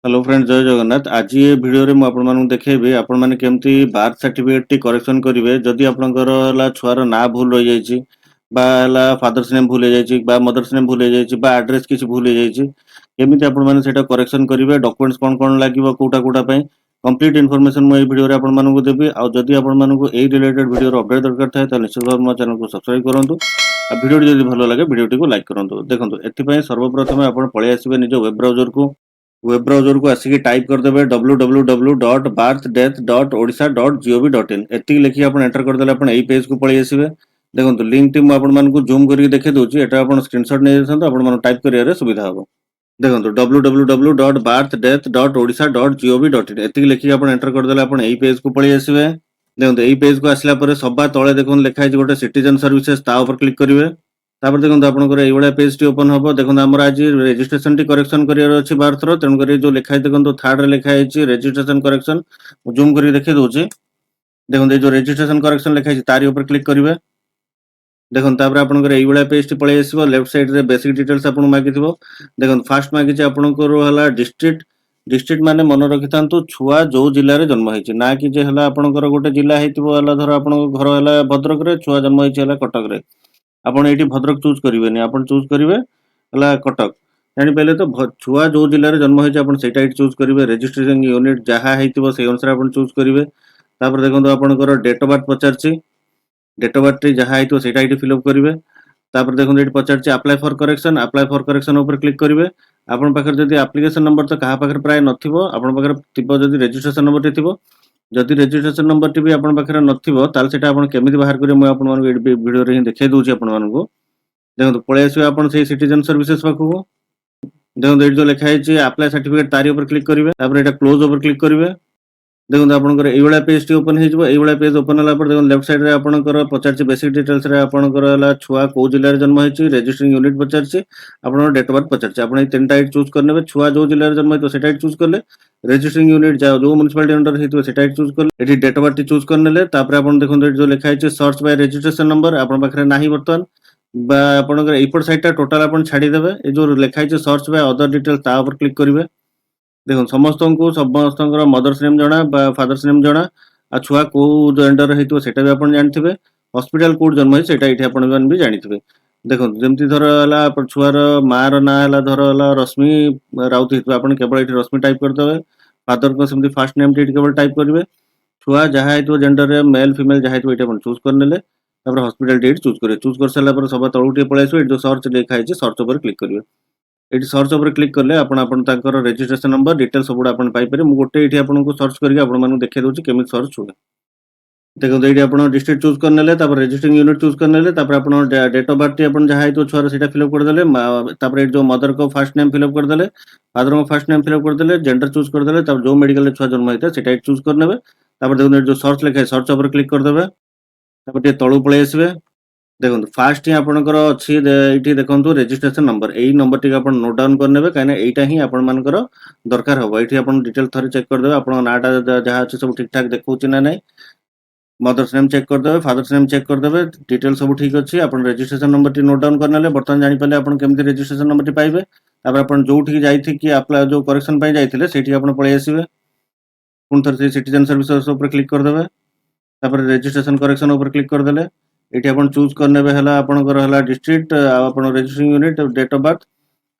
Hello friend जय जगन्नाथ। आज ये वीडियो रे आपण मानू देखेबी आपण माने केमती बार्थ सर्टिफिकेट टी करेक्शन करिवे जदि आपनकर हला छुआर ना भूल रहि जायछि बा हला फादर्स नेम भूल जायछि बा मदर्स नेम भूल जायछि बा एड्रेस किछि भूल जायछि केमिति आपण माने सेटा करेक्शन करिवे डॉक्यूमेंट्स कोन लागिवो कोटा पय कंप्लीट इन्फॉर्मेशन मो ए वीडियो रे आपण मानू देबी आ जदि आपण मानू ए रिलेटेड वीडियो रो अपडेट दरकार थाए त निश्चित भाव मो चैनल को सब्सक्राइब करंतु आ वीडियो जदि भलो लागे वीडियो टी को लाइक करंतु। देखंतु एथि पय सर्वप्रथम आपण पळे आसीबे निज वेब ब्राउज़र को वेब ब्राउज़र को आसिक टाइप करदेवे www.birthdeath.odisha.gov.in एति लिखि आपण एंटर करदेले आपण एई पेज को पळै आसीबे। देखंतु लिंक टी मु आपण मानकु जूम करि देखै दोछि एटा आपण स्क्रीनशॉट नै देसंतु आपण माने टाइप करियारे सुविधा हबो। देखंतु www.birthdeath.odisha.gov.in एति लिखि आपण एंटर करदेले आपण एई पेज को पळै आसीबे। देखंतु एई पेज को आसला परे सबा तळे देखन लेखा है गोटे सिटीजन सर्विसेज ता ऊपर क्लिक करिवे। तापर देखंतु आपनकर एई वडा पेज टी ओपन हबो। देखंतु हमर आज रजिस्ट्रेशन टी करेक्शन करियर अछि भारत रो तेन करी जो लेखा है देखंतु थर्ड रे लेखा है रजिस्ट्रेशन करेक्शन जूम करी देखै दोछि। देखंतु ए जो रजिस्ट्रेशन करेक्शन लेखा है तारी ऊपर क्लिक करिवे। देखंतु तापर आपनकर एई वडा पेज टी पळे आसीबो। लेफ्ट साइड रे बेसिक डिटेल्स आपन मागिथिबो। देखंतु फर्स्ट मागिछि आपनकर हला डिस्ट्रिक्ट डिस्ट्रिक्ट माने मन रखितांतु छुआ जो जिल्ला रे जन्म हेछि ना कि जे हला आपनकर गोटे जिल्ला हेतिबो हला धर आपन घर हला भद्रक रे छुआ जन्म हेछि हला कटक रे आपण एठी भद्रक चूज करिवेनी आपण चूज करिवे हला कटक जानि पहिले तो छुआ जो जिल्ला रे जन्म हेछि आपण सेटा एठी चूज करिवे। रजिस्ट्रेशन यूनिट जहा हेतिबो से अनुसार आपण चूज करिवे। तापर देखंतु आपनकर डेट ऑफ बर्थ पचारछि डेट ऑफ बर्थ जहा हेतिबो सेटा एठी फिल अप करिवे। तापर देखंतु एठी पचारछि अप्लाई फॉर करेक्शन ऊपर क्लिक करिवे। आपण पाखर जदि एप्लीकेशन नंबर तो कहा पाखर प्राय नथिबो आपण पाखर थिबो जदि रजिस्ट्रेशन नंबर टी थिबो जदि रजिस्ट्रेशन नंबर टी भी आपण पाखर नथिबो ताल सेटा आपण केमिति बाहर करिवे मु आपण मानको एडी वीडियो रे देखै दोछि आपण मानको। देखंतु पळे आसीबे आपण सेही सिटीजन सर्विसेज पाखु देखंतु एठी जो लेखा है अप्लाई सर्टिफिकेट तारी ऊपर क्लिक करिवे। तापर एटा क्लोज ऊपर क्लिक करिवे। देखंतु आपनकर एई वाला पेज टी ओपन हे जिवो। एई वाला पेज ओपन होला पर देखंतु लेफ्ट साइड रे आपनकर पचारछि बेसिक डिटेल्स रे आपनकर हला छुआ को जिल्ला रे जन्म हेछि रजिस्ट्रिंग यूनिट पचारछि आपनकर डेट ऑफ बर्थ पचारछि आपण ए तीनटा एट चूज करनेबे। छुआ जो जिल्ला रे जन्म हेतो सेटा एट चूज करले रजिस्ट्रिंग यूनिट जो म्युनिसिपालिटी अंडर हेतिबो सेटा एट चूज करले एठी डेट ऑफ बर्थ टी चूज करनेले। तापर आपण देखंतु एठी जो लेखा है सर्च बाय रजिस्ट्रेशन नंबर आपण पाखरे नाही बर्तन बा आपनकर एपट साइड टा टोटल आपण छाडी देबे। ए जो लेखा है सर्च बाय अदर डिटेल्स ता ऊपर क्लिक करिवे। देखो समस्तଙ୍କର मदर्स नेम जणा बा फादर्स नेम जणा आ छुआ को जेंडर हेतिबो सेटा भी आपण जानिथिबे। हॉस्पिटल कोड जन्म है सेटा एठी आपण भी जानिथिबे। देखो जेमति धर हला छुआर मार ना हला धर हला रश्मि राउत हेतिबो आपण केवल एठी रश्मि टाइप कर देबे। फादर को सेमति फर्स्ट नेम टी केवल टाइप करिवे। छुआ जहा हेतिबो जेंडर रे मेल फीमेल जहा हेतिबो एठी आपण चूज करनेले। तापर हॉस्पिटल डेट चूज करे चूज कर साला पर सब तळुटी पळे आसो एठी जो सर्च लिखा है सर्च ऊपर क्लिक करिवे। एठी सर्च ऊपर क्लिक करले आपण तांकर रजिस्ट्रेशन नंबर डिटेल्स सब आपण पाई पारे। मु गोटे एठी आपनको सर्च करके आपण मानु देखै दोछि केमिति सर्च हुए। देखो एठी आपण डिस्ट्रिक्ट चूज करनेले तापर रजिस्ट्रिंग यूनिट चूज करनेले तापर आपण डेट ऑफ बर्थ टी आपण जहा हेतो छुआर सेटा फिल अप कर देले। तापर एठी जो मदर को फर्स्ट नेम फिल अप कर देले फादर को फर्स्ट नेम फिल अप कर देले जेंडर चूज कर देले तापर जो मेडिकल रे छुआ जन्म हेता सेटा एठी चूज करनेबे। तापर देखो एठी जो सर्च लिखा है सर्च ऊपर क्लिक कर देबे। तापर टे तळु पळे आसीबे। देखो फास्ट ही आपनकर अछि एठी देखंतु रजिस्ट्रेशन नंबर एई नंबर टी आपण नोट डाउन करनेबे काहे ना एईटा ही आपण मानकर दरकार हबो। एठी आपण डिटेल थरे चेक कर देबे आपण नाटा जहा अछि सब ठीक ठाक देखौछि ना नै। मदर्स नेम चेक कर देबे फादर्स नेम चेक कर देबे डिटेल सब ठीक अछि। आपण रजिस्ट्रेशन नंबर टी नोट डाउन करनेले बर्तमान जानि पले आपण केमति रजिस्ट्रेशन नंबर टी पाइबे। तापर आपण जोठी जाईथि कि अप्लाई जो करेक्शन पय जाईथिले सेठी आपण पळे आसीबे। पुन थर सिटीजन सर्विसेज ऊपर क्लिक कर देबे। तापर रजिस्ट्रेशन करेक्शन ऊपर क्लिक कर देले एठी आपण चूज करनेबे हला आपनकर हला डिस्ट्रिक्ट आपण registering unit date of birth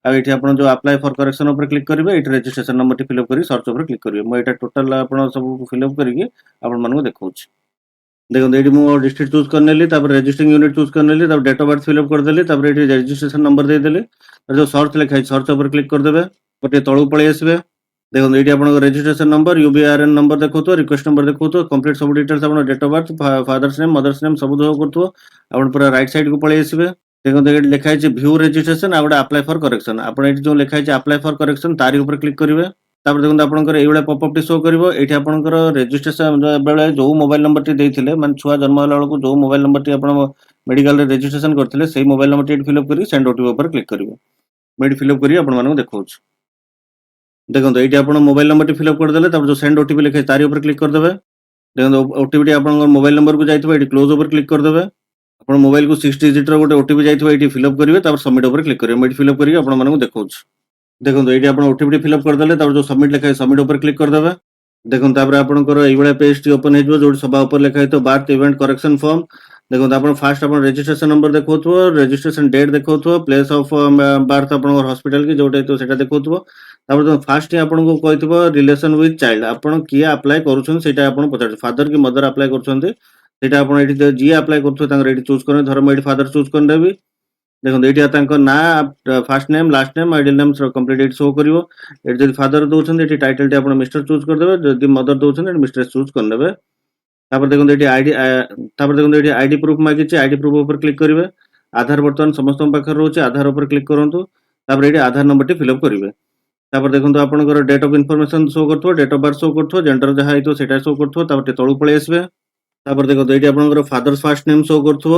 आ एठी आपण जो अप्लाई फॉर करेक्शन ऊपर क्लिक करिवे एठी रजिस्ट्रेशन नंबर टी फिल अप करी सर्च ऊपर क्लिक करिवे। मो एटा टोटल आपण सब फिल अप करिके आपण मानको देखौछि। देखो एठी मो डिस्ट्रिक्ट चूज करनेली तापर रजिस्ट्रिंग यूनिट चूज करनेली तापर date of birth fill up कर देली तापर एठी रजिस्ट्रेशन नंबर दे देली जो सर्च लिखा है सर्च ऊपर क्लिक कर देबे ओटे तळु पळे आसीबे। देखो एठी आपण रजिस्ट्रेशन नंबर यूबीआरएन नंबर देखौतो रिक्वेस्ट नंबर देखौतो कंप्लीट सब डिटेल्स आपण date of birth father's name mother's name सब दो करतो आपण पूरा राइट साइड को पळे आसीबे। देखो एठी लिखा है व्यू रजिस्ट्रेशन आ अप्लाई फॉर करेक्शन आपण एठी जो लिखा है अप्लाई फॉर करेक्शन तारी ऊपर क्लिक करिवे। तापर देखो आपनकर एई वाला पॉपअप टी शो करिवो। एठी आपनकर रजिस्ट्रेशन बेले जो मोबाइल नंबर टी देथिले माने छुआ जन्म होला बेलको जो मोबाइल नंबर टी आपण मेडिकल रे रजिस्ट्रेशन करथिले सेही मोबाइल नंबर टी फिल अप करी सेंड ओटीपी ऊपर क्लिक करिवे। मेडी फिल अप करी आपण मानको देखौछ। देखो एठी आपण मोबाइल नंबर टी फिल अप कर देले तापर जो सेंड ओटीपी लिखा है तारी ऊपर क्लिक कर देबे। देखो ओटीपी टी आपण मोबाइल नंबर को जाइतबे एठी क्लोज ऊपर क्लिक कर देबे। आपण मोबाइल को 6 डिजिट रो गोटे ओटीपी जाइतबे एठी फिल अप करिवे तापर सबमिट ऊपर क्लिक करिवे। मेडी फिल अप करी आपण मानको देखौछ। ଦେଖନ୍ତୁ ଏଇଠି ଆପଣ ଓଟିପିଟି ଫିଲ୍ଅପ୍ କରିଦେଲେ, ତାପରେ ଯୋଉ ସବମିଟ୍ ଲେଖା ହେଇଛି ସବମିଟ୍ ଉପରେ କ୍ଲିକ୍ କରିଦେବେ। ଦେଖନ୍ତୁ ତାପରେ ଆପଣଙ୍କର ଏଇଭଳିଆ ପେଜଟି ଓପନ୍ ହେଇଯିବ, ଯୋଉଠି ସବା ଉପରେ ଲେଖା ହେଇଥିବ ବାର୍ଥ ଇଭେଣ୍ଟ କରେକ୍ସନ ଫର୍ମ। ଦେଖନ୍ତୁ ଆପଣ ଫାଷ୍ଟ ଆପଣ ରେଜିଷ୍ଟ୍ରେସନ ନମ୍ବର ଦେଖଉଥିବ, ରେଜିଷ୍ଟ୍ରେସନ ଡେଟ୍ ଦେଖଉଥିବ, ପ୍ଲେସ୍ ଅଫ୍ ବାର୍ଥ ଆପଣଙ୍କର ହସ୍ପିଟାଲ କି ଯୋଉଟା ହେଇଥିବ ସେଇଟା ଦେଖଉଥିବ। ତାପରେ ଫାଷ୍ଟ ହିଁ ଆପଣଙ୍କୁ କହିଥିବ ରିଲେସନ ୱିଥ୍ ଚାଇଲ୍ଡ, ଆପଣ କିଏ ଆପ୍ଲାଏ କରୁଛନ୍ତି ସେଇଟା ଆପଣ ପଚାରୁଛନ୍ତି, ଫାଦର କି ମଦର ଆପ୍ଲାଏ କରୁଛନ୍ତି ସେଇଟା ଆପଣ ଏଇଠି ଯିଏ ଆପ୍ଲାଏ କରୁଥିବେ ତାଙ୍କର ଏଇଠି ଚୁଜ୍ କରିବେ। ଧର ମୁଁ ଏଇଠି ଫାଦର ଚୁଜ୍ କରିନେବି। ଦେଖନ୍ତୁ ଏଇଠି ତାଙ୍କ ନାଁ, first name, last name, ideal name complete ଏଇଠି ଶୋ କରିବ। ଏଠି ଯଦି ଫାଦର ଦଉଛନ୍ତି ଏଠି ଟାଇଟଲଟି ଆପଣ ମିଷ୍ଟର ଚୁଜ୍ କରିଦେବେ, ଯଦି ମଦର ଦଉଛନ୍ତି ଏଠି ମିଷ୍ଟ୍ରେସ୍ ଚୁଜ୍ କରିନେବେ। ତାପରେ ଦେଖନ୍ତୁ ଏଠି ତାପରେ ଦେଖନ୍ତୁ ଏଠି ଆଇଡି ପ୍ରୁଫ୍ ମାଗିଛି, ଆଇଡି ପ୍ରୁଫ୍ ଉପରେ କ୍ଲିକ୍ କରିବେ। ଆଧାର ବର୍ତ୍ତମାନ ସମସ୍ତଙ୍କ ପାଖରେ ରହୁଛି, ଆଧାର ଉପରେ କ୍ଲିକ୍ କରନ୍ତୁ। ତାପରେ ଏଠି ଆଧାର ନମ୍ବରଟି ଫିଲ୍ଅପ୍ କରିବେ। ତାପରେ ଦେଖନ୍ତୁ ଆପଣଙ୍କର ଡେଟ୍ ଅଫ୍ ଇନଫର୍ମେସନ ଶୋ କରୁଥିବ, ଡେଟ୍ ଅଫ୍ ବାର୍ଥ ଶୋ କରୁଥିବ, ଜେଣ୍ଡର ଯାହା ହେଇଥିବ ସେଇଟା ଶୋ କରୁଥିବ। ତାପରେ ଟିକେ ତଳକୁ ପଳେଇ ଆସିବେ। ତାପରେ ଦେଖନ୍ତୁ ଏଇଠି ଆପଣଙ୍କର ଫାଦର୍ସ ଫାଷ୍ଟ ନେମ୍ ଶୋ କରୁଥିବ,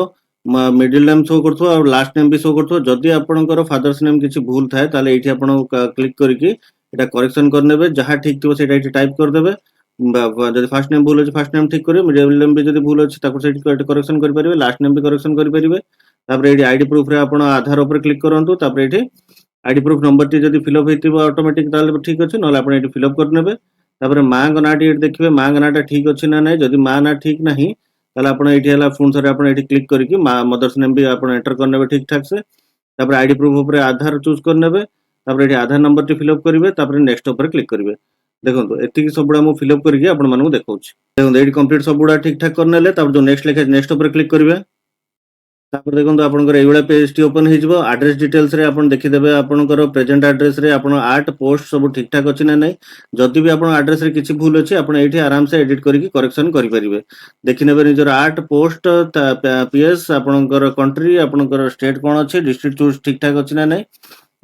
ମିଡିଲ ନେମ୍ ଶୋ କରୁଥିବ, ଆଉ ଲାଷ୍ଟ ନେମ୍ ବି ଶୋ କରୁଥିବ। ଯଦି ଆପଣଙ୍କର ଫାଦର୍ସ ନେମ୍ କିଛି ଭୁଲ ଥାଏ ତାହେଲେ ଏଇଠି ଆପଣ କ୍ଲିକ୍ କରିକି এটা କରେକ୍ସନ କରିନେବେ। ଯାହା ଠିକ୍ ଥିବ ସେଇଟା ଏଠି ଟାଇପ୍ କରିଦେବେ। ଯଦି ଫାଷ୍ଟ ନେମ୍ ଭୁଲ ଅଛି ଫାଷ୍ଟ ନେମ୍ ଠିକ୍ କରିବେ, ମିଡିଲ ନେମ୍ ବି ଯଦି ଭୁଲ ଅଛି ତାକୁ ସେଇଠି କରେକ୍ସନ କରିପାରିବେ, ଲାଷ୍ଟ ନେମ୍ ବି କରେକ୍ସନ କରିପାରିବେ। ତାପରେ ଏଇଠି ଆଇଡି ପ୍ରୁଫରେ ଆପଣ ଆଧାର ଉପରେ କ୍ଲିକ୍ କରନ୍ତୁ। ତାପରେ ଏଇଠି ଆଇଡି ପ୍ରୁଫ୍ ନମ୍ବରଟି ଯଦି ଫିଲ୍ଅପ୍ ହେଇଥିବ ଅଟୋମେଟିକ୍ ତାହେଲେ ଠିକ୍ ଅଛି, ନହେଲେ ଆପଣ ଏଠି ଫିଲ୍ଅପ୍ କରିନେବେ। ତାପରେ ମାଙ୍କ ନାଁଟି ଏଠି ଦେଖିବେ, ମାଙ୍କ ନାଁଟା ଠିକ୍ ଅଛି ନା ନାହିଁ। ଯଦି ମା ନାଁ ଠିକ୍ ନାହିଁ ତାହେଲେ ଆପଣ ଏଇଠି ହେଲା ପୁଣି ଥରେ ଆପଣ ଏଠି କ୍ଲିକ୍ କରିକି ମଦର୍ସ ନେମ୍ ବି ଆପଣ ଏଣ୍ଟର କରିନେବେ ଠିକ୍ ଠାକ୍ ସେ। ତାପରେ ଆଇଡି ପ୍ରୁଫ୍ ଉପରେ ଆଧାର ଚୁଜ୍ କରିନେବେ। ତାପରେ ଏଠି ଆଧାର ନମ୍ବରଟି ଫିଲ୍ଅପ୍ କରିବେ, ତାପରେ ନେକ୍ସଟ ଉପରେ କ୍ଲିକ୍ କରିବେ। ଦେଖନ୍ତୁ ଏତିକି ସବୁଗୁଡା ମୁଁ ଫିଲ୍ଅପ୍ କରିକି ଆପଣମାନଙ୍କୁ ଦେଖଉଛି। ଦେଖନ୍ତୁ ଏଇଠି କମ୍ପ୍ଲିଟ୍ ସବୁଗୁଡା ଠିକ୍ ଠାକ୍ କରିନେଲେ, ତାପରେ ଯୋଉ ନେକ୍ସଟ ଲେଖା ଅଛି ନେକ୍ସଟ ଉପରେ କ୍ଲିକ୍ କରିବେ। ତାପରେ ଦେଖନ୍ତୁ ଆପଣଙ୍କର ଏଇଭଳିଆ ପେଜଟି ଓପନ୍ ହେଇଯିବ। ଆଡ୍ରେସ୍ ଡିଟେଲ୍ସରେ ଆପଣ ଦେଖିଦେବେ ଆପଣଙ୍କର ପ୍ରେଜେଣ୍ଟ ଆଡ୍ରେସରେ ଆପଣ ଆର୍ଟ ପୋଷ୍ଟ ସବୁ ଠିକ୍ ଠାକ୍ ଅଛି ନା ନାହିଁ। ଯଦି ବି ଆପଣଙ୍କ ଆଡ୍ରେସରେ କିଛି ଭୁଲ ଅଛି ଆପଣ ଏଇଠି ଆରାମସେ ଏଡିଟ୍ କରିକି କରେକ୍ସନ କରିପାରିବେ। ଦେଖିନେବେ ନିଜର ଆର୍ଟ ପୋଷ୍ଟ, ପିଏସ୍, ଆପଣଙ୍କର କଣ୍ଟ୍ରି, ଆପଣଙ୍କର ଷ୍ଟେଟ୍ କ'ଣ ଅଛି, ଡିଷ୍ଟ୍ରିକ୍ଟ ଚୁଜ୍ ଠିକ୍ ଠାକ୍ ଅଛି ନା ନାହିଁ।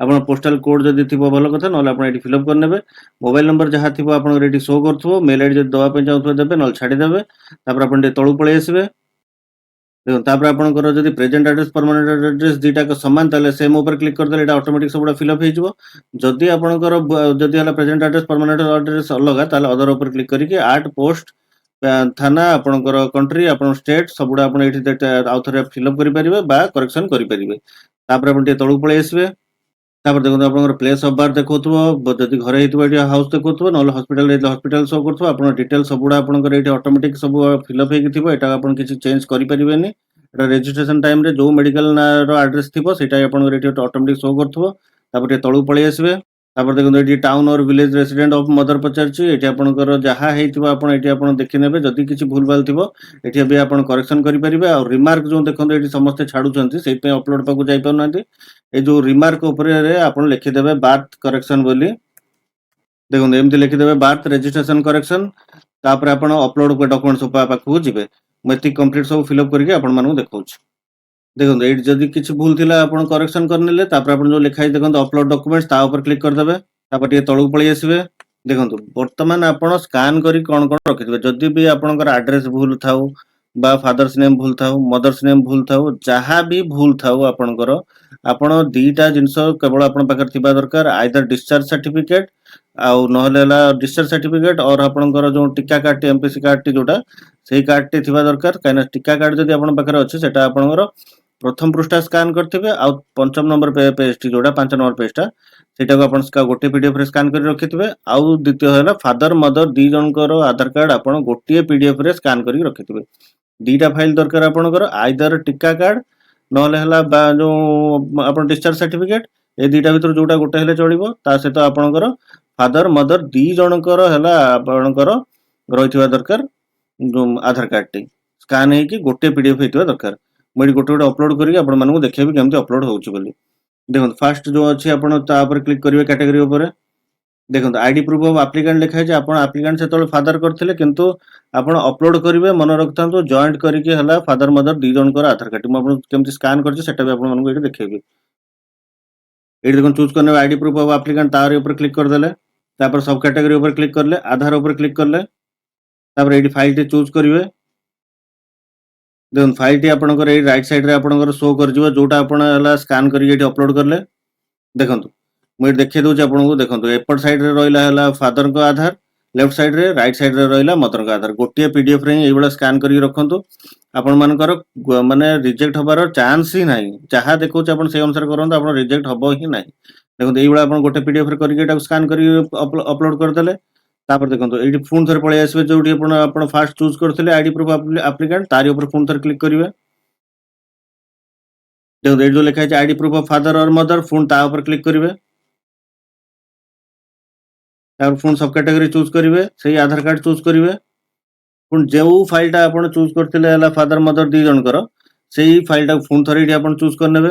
ଆପଣ ପୋଷ୍ଟାଲ କୋଡ୍ ଯଦି ଥିବ ଭଲ କଥା, ନହେଲେ ଆପଣ ଏଠି ଫିଲ୍ଅପ୍ କରିନେବେ। ମୋବାଇଲ ନମ୍ବର ଯାହା ଥିବ ଆପଣଙ୍କର ଏଠି ଶୋ କରୁଥିବ। ମେଲ୍ ଆଇଡି ଯଦି ଦେବା ପାଇଁ ଚାହୁଁଥିବେ ଦେବେ, ନହେଲେ ଛାଡ଼ିଦେବେ। ତାପରେ ଆପଣ ଟିକେ ତଳକୁ ପଳେଇ ଆସିବେ। ଦେଖନ୍ତୁ ତାପରେ ଆପଣଙ୍କର ଯଦି ପ୍ରେଜେଣ୍ଟ ଆଡ୍ରେସ୍ ପରମାନେଣ୍ଟ ଆଡ୍ରେସ୍ ଦିଟାକ ସମାନ ତାହେଲେ ସେମ୍ ଉପରେ କ୍ଲିକ୍ କରିଦେଲେ ଏଇଟା ଅଟୋମେଟିକ୍ ସବୁଗୁଡ଼ା ଫିଲ୍ଅପ୍ ହେଇଯିବ। ଯଦି ଆପଣଙ୍କର ଯଦି ହେଲା ପ୍ରେଜେଣ୍ଟ ଆଡ୍ରେସ୍ ପରମାନେଣ୍ଟ ଆଡ୍ରେସ୍ ଅଲଗା ତାହେଲେ ଅଦର ଉପରେ କ୍ଲିକ୍ କରିକି ଆର୍ଟ ପୋଷ୍ଟ, ଥାନା, ଆପଣଙ୍କର କଣ୍ଟ୍ରି, ଆପଣଙ୍କ ଷ୍ଟେଟ୍ ସବୁଗୁଡ଼ା ଆପଣ ଏଇଠି ଆଉଥରେ ଫିଲ୍ଅପ୍ କରିପାରିବେ ବା କରେକ୍ସନ କରିପାରିବେ। ତାପରେ ଆପଣ ଟିକେ ତଳକୁ ପଳେଇ ଆସିବେ। ତାପରେ ଦେଖନ୍ତୁ ଆପଣଙ୍କର ପ୍ଲେସ୍ ଅଫ୍ ବାର୍ଥ ଦେଖଉଥିବ, ଯଦି ଘରେ ହେଇଥିବ ଏଠି ହାଉସ୍ ଦେଖଉଥିବ, ନହେଲେ ହସ୍ପିଟାଲ ହେଇଥିଲେ ହସ୍ପିଟାଲ ଶୋ କରୁଥିବ। ଆପଣଙ୍କ ଡିଟେଲ୍ ସବୁଗୁଡ଼ା ଆପଣଙ୍କର ଏଇଠି ଅଟୋମେଟିକ୍ ସବୁ ଫିଲ୍ଅପ୍ ହେଇକି ଥିବ। ଏଟା ଆପଣ କିଛି ଚେଞ୍ଜ କରିପାରିବେନି। ଏଟା ରେଜିଷ୍ଟ୍ରେସନ ଟାଇମରେ ଯୋଉ ମେଡିକାଲର ଆଡ୍ରେସ୍ ଥିବ ସେଇଟା ଆପଣଙ୍କର ଏଠି ଅଟୋମେଟିକ୍ ଶୋ କରୁଥିବ। ତାପରେ ଟିକେ ତଳକୁ ପଳେଇ ଆସିବେ। ତାପରେ ଦେଖନ୍ତୁ ଏଠି town or village resident of mother ପଚାରିଛି। ଏଠି ଆପଣଙ୍କର ଯାହା ହେଇଥିବ ଆପଣ ଏଠି ଆପଣ ଦେଖିନେବେ। ଯଦି କିଛି ଭୁଲ ଭାଲ ଥିବ ଏଠି ବି ଆପଣ କରେକ୍ସନ କରିପାରିବେ। ଆଉ ରିମାର୍କ ଯୋଉ ଦେଖନ୍ତୁ ଏଠି ସମସ୍ତେ ଛାଡୁଛନ୍ତି ସେଇଥିପାଇଁ ଅପଲୋଡ ପାଖକୁ ଯାଇପାରୁନାହାନ୍ତି। ଏଇ ଯୋଉ ରିମାର୍କ ଉପରେ ଆପଣ ଲେଖିଦେବେ ବାର୍ଥ କରେକ୍ସନ ବୋଲି। ଦେଖନ୍ତୁ ଏମିତି ଲେଖିଦେବେ ବାର୍ଥ ରେଜିଷ୍ଟ୍ରେସନ କରେକ୍ସନ। ତାପରେ ଆପଣ ଅପଲୋଡ ଡକୁମେଣ୍ଟସ ପାଖକୁ ଯିବେ। ମୁଁ ଏତିକି କମ୍ପ୍ଲିଟ୍ ସବୁ ଫିଲ୍ଅପ୍ କରିକି ଆପଣମାନଙ୍କୁ ଦେଖଉଛି। ଦେଖନ୍ତୁ ଏଇଠି ଯଦି କିଛି ଭୁଲ ଥିଲା ଆପଣ କରେକ୍ସନ କରିନେଲେ। ତାପରେ ଆପଣ ଯୋଉ ଲେଖା ହେଇଛି ଦେଖନ୍ତୁ ଅପଲୋଡ ଡକୁମେଣ୍ଟସ ତା ଉପରେ କ୍ଲିକ୍ କରିଦେବେ। ତାପରେ ଟିକେ ତଳକୁ ପଳେଇ ଆସିବେ। ଦେଖନ୍ତୁ ବର୍ତ୍ତମାନ ଆପଣ ସ୍କାନ କରି କ'ଣ କ'ଣ ରଖିଥିବେ। ଯଦି ବି ଆପଣଙ୍କର ଆଡ୍ରେସ ଭୁଲ ଥାଉ ବା ଫାଦର୍ସ ନେମ୍ ଭୁଲ ଥାଉ, ମଦର୍ସ ନେମ୍ ଭୁଲ ଥାଉ, ଯାହା ବି ଭୁଲ ଥାଉ ଆପଣଙ୍କର, ଆପଣ ଦିଟା ଜିନିଷ କେବଳ ଆପଣଙ୍କ ପାଖରେ ଥିବା ଦରକାର। ଆଇଦର ଡିସଚାର୍ଜ ସାର୍ଟିଫିକେଟ ଆଉ ନହେଲେ ହେଲା ଡିସଚାର୍ଜ ସାର୍ଟିଫିକେଟ ଅର ଆପଣଙ୍କର ଯୋଉ ଟିକା କାର୍ଡଟି ଏମପିସି କାର୍ଡଟି ଯୋଉଟା ସେଇ କାର୍ଡଟି ଥିବା ଦରକାର। କାହିଁକିନା ଟିକା କାର୍ଡ ଯଦି ଆପଣଙ୍କ ପାଖରେ ଅଛି ସେଟା ଆପଣଙ୍କର ପ୍ରଥମ ପୃଷ୍ଠା ସ୍କାନ କରିଥିବେ, ଆଉ ପଞ୍ଚମ ନମ୍ବର ପେଜଟି ଯୋଉଟା 5 ନମ୍ବର ପେଜଟା ସେଇଟାକୁ ଆପଣ ଗୋଟେ ପିଡିଏଫରେ ସ୍କାନ କରି ରଖିଥିବେ। ଆଉ ଦ୍ୱିତୀୟ ହେଲା ଫାଦର ମଦର ଦି ଜଣଙ୍କର ଆଧାର କାର୍ଡ ଆପଣ ଗୋଟିଏ ପିଡିଏଫରେ ସ୍କାନ କରିକି ରଖିଥିବେ। ଦିଟା ଫାଇଲ ଦରକାର ଆପଣଙ୍କର, ଆଇଦର ଟିକା କାର୍ଡ ନହେଲେ ହେଲା ଯୋଉ ଆପଣ ଡିସଚାର୍ଜ ସାର୍ଟିଫିକେଟ। ଏଇ ଦିଟା ଭିତରୁ ଯୋଉଟା ଗୋଟେ ହେଲେ ଚଳିବ। ତା ସହିତ ଆପଣଙ୍କର ଫାଦର ମଦର ଦି ଜଣଙ୍କର ହେଲା ଆପଣଙ୍କର ରହିଥିବା ଦରକାର ଆଧାର କାର୍ଡଟି ସ୍କାନ ହେଇକି ଗୋଟେ ପିଡିଏଫ ହେଇଥିବା ଦରକାର। ମୁଁ ଏଠି ଗୋଟେ ଗୋଟେ ଅପଲୋଡ କରିକି ଆପଣମାନଙ୍କୁ ଦେଖେଇବି କେମିତି ଅପଲୋଡ ହଉଛି ବୋଲି। ଦେଖନ୍ତୁ ଫାଷ୍ଟ ଯୋଉ ଅଛି ଆପଣ ତା ଉପରେ କ୍ଲିକ୍ କରିବେ କ୍ୟାଟେଗୋରୀ ଉପରେ। ଦେଖନ୍ତୁ ଆଇଡି ପ୍ରୁଫ୍ ଅଫ୍ ଆପ୍ଲିକାଣ୍ଟ ଲେଖା ହେଇଛି। ଆପଣ ଆପ୍ଲିକାଣ୍ଟ ସେତେବେଳେ ଫାଦର କରିଥିଲେ, କିନ୍ତୁ ଆପଣ ଅପଲୋଡ କରିବେ ମନେ ରଖିଥାନ୍ତୁ ଜଏଣ୍ଟ କରିକି ହେଲା ଫାଦର ମଦର ଦି ଜଣଙ୍କର ଆଧାର କାର୍ଡ। ମୁଁ ଆପଣଙ୍କୁ କେମିତି ସ୍କାନ କରିଛି ସେଟା ବି ଆପଣମାନଙ୍କୁ ଏଠି ଦେଖେଇବି। ଏଠି ଦେଖନ୍ତୁ ଚୁଜ୍ କରିନେବେ ଆଇଡି ପ୍ରୁଫ୍ ଅଫ୍ ଆପ୍ଲିକାଣ୍ଟ, ତାରି ଉପରେ କ୍ଲିକ୍ କରିଦେଲେ। ତାପରେ ସବୁ କ୍ୟାଟେଗୋରୀ ଉପରେ କ୍ଲିକ୍ କଲେ, ଆଧାର ଉପରେ କ୍ଲିକ୍ କଲେ। ତାପରେ ଏଇଠି ଫାଇଲଟି ଚୁଜ୍ କରିବେ। ଦେଖନ୍ତୁ ଫାଇଲଟି ଆପଣଙ୍କର ଏଇ ରାଇଟ୍ ସାଇଡରେ ଆପଣଙ୍କର ଶୋ କରିଯିବ ଯୋଉଟା ଆପଣ ହେଲା ସ୍କାନ କରିକି ଏଠି ଅପଲୋଡ କଲେ। ଦେଖନ୍ତୁ ମୁଁ ଏଠି ଦେଖେଇ ଦଉଛି ଆପଣଙ୍କୁ। ଦେଖନ୍ତୁ ଏପଟ ସାଇଡରେ ରହିଲା ହେଲା ଫାଦରଙ୍କ ଆଧାର, लेफ्ट साइड रे राइट साइड रे रहिला मदर आधार गोटे पीडीएफ रे एइबला स्कैन करी रखंतु आपण मानकर माने रिजेक्ट हबार चांस ही नाही जहा देखौ छ आपण से अनुसार करंतु आपण रिजेक्ट हबो ही नाही देखो एइबला आपण गोटे पीडीएफ रे करी एटा स्कैन करी अपलोड कर देले तापर देखो एठी फोन थरे पळे आसीबे जोठी आपण फास्ट चूज करथिले आईडी प्रूफ एप्लिकेंट तारी ऊपर फोन थरे क्लिक करिवे देखो एठी जो लिखा है आईडी प्रूफ ऑफ फादर और मदर फोन ता ऊपर क्लिक करिवे तापर फोन सब कैटेगरी चूज करिवे सही आधार कार्ड चूज करिवे फोन जेउ फाइलटा आपण चूज करथिले हला फादर मदर दी जन कर सही फाइलटा फोन थरे एठी आपण चूज करनेबे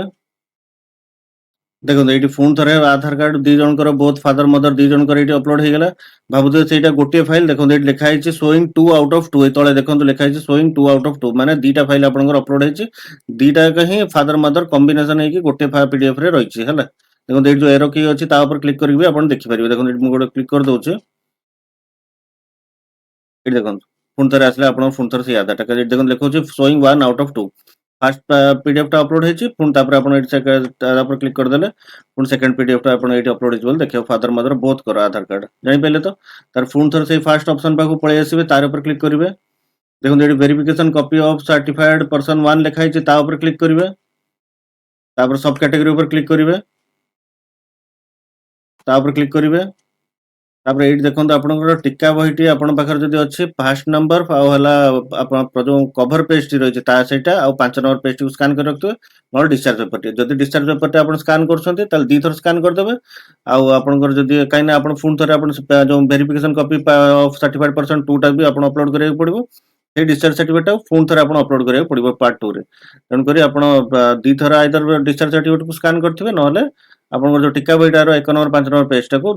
देखो एठी फोन थरे आधार कार्ड दी जन कर बोथ फादर मदर दी जन कर एठी अपलोड हे गेला भाबुते सेटा गोटे फाइल देखो एठी लिखा है शोइंग 2 आउट ऑफ 2 तळे देखंतु लिखा है शोइंग 2 आउट ऑफ 2 माने दीटा फाइल आपनकर अपलोड हेछि दीटा कहीं फादर मदर कॉम्बिनेशन हे कि गोटे पीडीएफ रे रहिछि हला देखो एठी जो एरो की अछि ता ऊपर क्लिक करिवे आपण देखि परिबे देखो एठी मु गोटे क्लिक कर दोछु एठी देखंतु फोन थरे आसले आपण फोन थरे से आधार टाका देखो लिखौ छ showing 1 out of 2 first PDF टा अपलोड हेछि पुन तापर आपण एठी सेकंड तापर क्लिक कर देले पुन सेकंड पीडीएफ टा आपण एठी अपलोड हेछि बोल देखियो फादर मदर बोथ कर आधार कार्ड जानि पहिले तो तार फोन थरे से फर्स्ट ऑप्शन पाखु पळे आसीबे तार ऊपर क्लिक करिवे देखो एठी verification copy of certified person 1 लिखा हेछि ता ऊपर क्लिक करिवे तापर सब कैटेगरी ऊपर क्लिक करिवे ता ऊपर क्लिक करिवे तापर एठी देखंतु आपनकर टिका बहिटी आपन पाखर जदी अछि फर्स्ट नंबर आउ हला आपन जो कवर पेज टी रहिछि ता सेटा आउ 5 नंबर पेज टी स्कैन कर रखतु नॉट डिस्चार्ज पेपर टी जदी डिस्चार्ज पेपर टी आपन स्कैन करछन्ते ताल दी थर स्कैन कर देबे आउ आपनकर जदी काइना आपन फोन थरे आपन जो verification copy of certified person 2 टा भी आपन अपलोड करे पड़िबो ए डिस्चार्ज सर्टिफिकेट फोन थरे आपन अपलोड करे पड़िबो पार्ट 2 रे तन करी आपन दी थर आइदर डिस्चार्ज सर्टिफिकेट को स्कैन करथिबे नहले आपन जो टिका बहिटार 1 नंबर 5 नंबर पेज टा को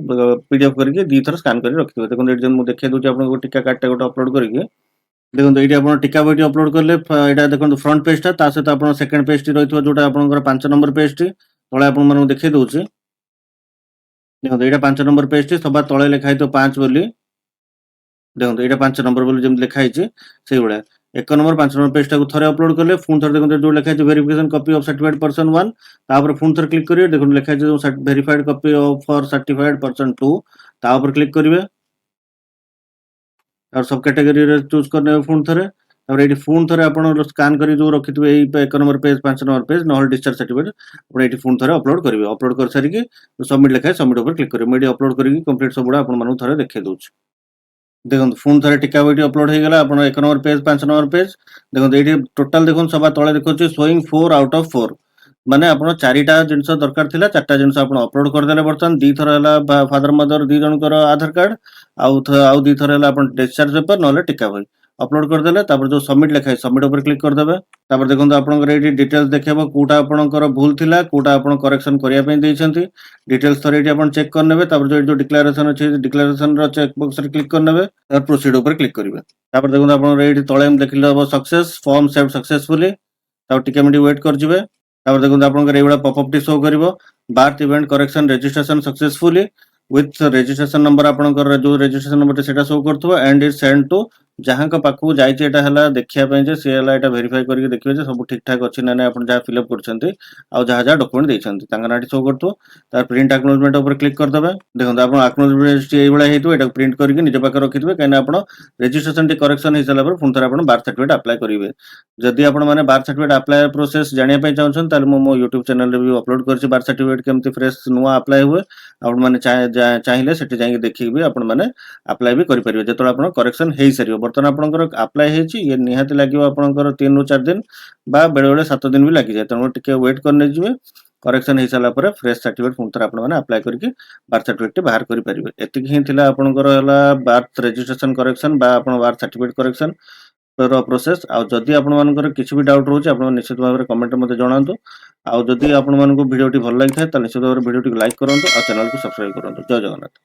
पीडीएफ करके दी थर स्कैन करी रखिबे देखो एठी जन मु देखे दोछि आपन टिका कार्ड टा गोटे अपलोड करके देखो एठी आपन टिका बहिटी अपलोड करले एटा देखो फ्रंट पेज टा ता सहित आपन सेकंड पेज टी रहितो जोटा आपन 5 नंबर पेज टी तळे आपन मानु देखे दोछि देखो एटा 5 नंबर पेज टी सबा तळे लिखा हितो 5 बोली देखो एटा 5 नंबर बोली जेम लिखा हिछि सेही बडा 1 नंबर 5 नंबर पेज टा को थरे अपलोड करले फोन थरे देखो जो लिखा हिछि verification copy of certified person 1 तापर फोन थरे क्लिक करिवे देखो लिखा हिछि जो verified copy of for certified person 2 ता ऊपर क्लिक करिवे और सब कैटेगरी रे चूज करने फोन थरे और एठी फोन थरे आपण स्कैन करी जो रखितबे एई 1 नंबर पेज 5 नंबर पेज नहल डिस्चार्ज सर्टिफिकेट आपण एठी फोन थरे अपलोड करिवे अपलोड कर सारी कि सबमिट लिखा है सबमिट ऊपर क्लिक करिवे मेडी अपलोड करी कंप्लीट सबुडा आपण मानु थरे देखे दोछ देखो फोन थरे टिका बहिटी अपलोड हे गेला आपण 1 नंबर पेज 5 नंबर पेज देखो एठी टोटल देखो सबा तळे देखो छ शोइंग 4 आउट ऑफ 4 माने आपण चारिटा जिंस दरकार थिला चारटा जिंस आपण अपलोड कर देले बर्तन दी थर हला फादर मदर दी जन कर आधार कार्ड आउ दी थर हला आपण डिस्चार्ज पेपर नले टिका बहि अपलोड कर देले तापर जो सबमिट लिखा है सबमिट ऊपर क्लिक कर देबे तापर देखंतु आपनकर एठी डिटेल्स देखेबो कोटा आपनकर भूल थिला कोटा आपण करेक्शन करिया पे दैछंती डिटेल्स थरे एठी आपण चेक करनेबे तापर जो डिक्लेरेशन अछि डिक्लेरेशन रो चेक बॉक्स रे क्लिक करनेबे तापर प्रोसीड ऊपर क्लिक करिवे तापर देखंतु आपनकर एठी तळे हम देखिलबो सक्सेस फॉर्म सेव्ड सक्सेसफुली तापर टिके मिनिट वेट कर जिवे तापर देखंतु आपनकर एबडा पॉपअप टी शो करिवो birth event correction registration successfully with registration number आपनकर जो रजिस्ट्रेशन नंबर सेटा शो करथबो एंड इज सेंड टू जहां का पाखु जाइछि एटा हला देखिया पे जे से हला एटा वेरीफाई करके देखिबे जे सब ठीक ठाक अछि ना नै आपण जहा फिल अप करछन्ती आ जहा जहा डॉक्यूमेंट दैछन्ती तांगा नाटी शो करथो तार प्रिंट एक्नॉलेजमेंट ऊपर क्लिक कर देबे देखंतु आपण एक्नॉलेजमेंट एई बळा हेतु एटा प्रिंट करके निजे पाकर रखितबे काइना आपण रजिस्ट्रेशन टी करेक्शन हि सला पर पुन थरा आपण बार्थ सर्टिफिकेट अप्लाई करिवे जदि आपण माने बार्थ सर्टिफिकेट अप्लाई प्रोसेस जानिया पे चाहछन ताले मो YouTube चैनल रे भी अपलोड करछि बार्थ सर्टिफिकेट केमति फ्रेश नुवा अप्लाई हुए आपण माने चाहिले सेठी जाई देखिबे आपण माने अप्लाई भी करि परिबे जेतोला आपण करेक्शन हेई सरियो बर्तन आपनकर अप्लाई हेछि ये निहाती लागियो आपनकर 3 रु 4 दिन बा बेले बेले 7 दिन भी लागि जाय तनो टिके वेट करने जिवे करेक्शन हे साला पर फ्रेश सर्टिफिकेट पुनतर आपण माने अप्लाई करके बार्थ सर्टिफिकेट बाहर करि परिबे एतिक ही थिला आपनकर हला बार्थ रजिस्ट्रेशन करेक्शन बा आपण बार्थ सर्टिफिकेट करेक्शन रो प्रोसेस आ जदी आपण मानकर किछि भी डाउट रहउछि आपण निश्चित भाबरे कमेंट मते जणांतु आ जदी आपण मानको वीडियोटी भल लागि थाए त निश्चित भाबरे वीडियोटी लाइक करंतु आ चैनल को सब्सक्राइब करंतु जय जगन्नाथ।